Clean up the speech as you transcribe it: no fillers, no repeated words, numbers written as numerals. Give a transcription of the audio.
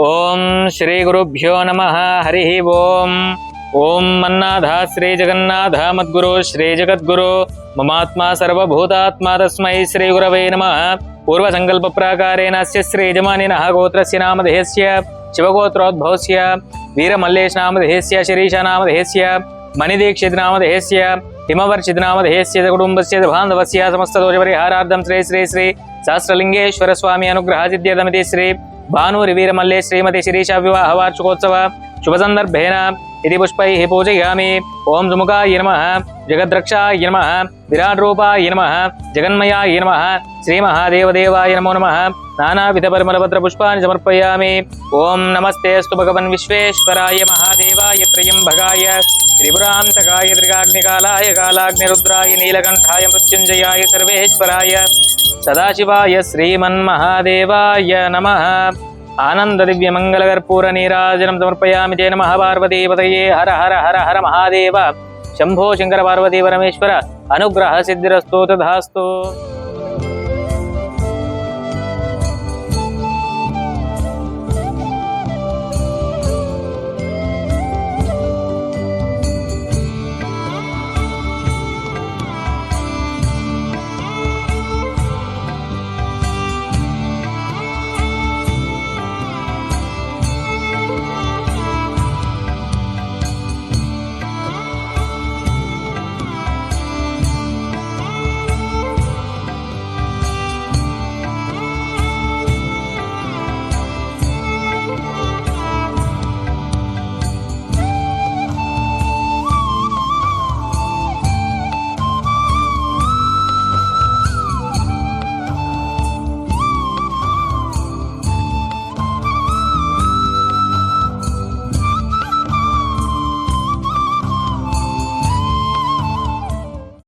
ఓం శ్రీ గురుభ్యో నమః. హరి ఓం. ఓం మన్నాథ శ్రీ జగన్నాథ మద్గురు శ్రీ జగద్గురు మమాత్మా సర్వభూతాత్మా తస్మై శ్రీ గురవే నమః. పూర్వ సంకల్ప ప్రాకారేణ శ్రీ యజమానినః గోత్రస్య నామధేయస్య శివగోత్రోద్భవస్య వీరమల్లేశ నామధేయస్య శిరీష నామధేయస్య మణిదీక్షిత్ నామధేయస్య హిమవర్షిత్ నామధేయస్య కుటుంబస్య బాంధవస్య సమస్త దోష పరిహారార్థం శ్రీ శ్రీ శ్రీ సహస్రలింగేశ్వర స్వామి అనుగ్రహ సిద్ధ్యర్థమితి శ్రీ భానూరి వీరమల్ले श्रीमती शिरीषा विवाह वार्षिकोत्सव शुभ संदर्भेन इति पुष्पैः पूजयामि. ओम सुमुखाय नमः, जगद्रक्षाय नमः, विराट रूपाय नमः, जगन्मयाय नमः, श्री महादेवदेवाय नमो नमः. नानाविध परिमलपत्र पुष्पाणि समर्पयामि. ओम नमस्तेस्तु भगवन् विश्वेश्वराय महादेवाय त्र्यंबकाय त्रिपुरान्तकाय त्रिकाग्निकालाय कालाग्निरुद्राय नीलकण्ठाय मृत्युञ्जयाय सर्वेश्वराय सदाशिवाय श्रीमन्महादेवाय नमः. आनंद दिव्य मंगल कर्पूर नीराजनम समर्पयामि. जय नमः पार्वतीपतये. हर हर हर हर महादेव. शंभो शंकर पार्वती परमेश्वर अनुग्रह सिद्धिरस्तु तथास्तु.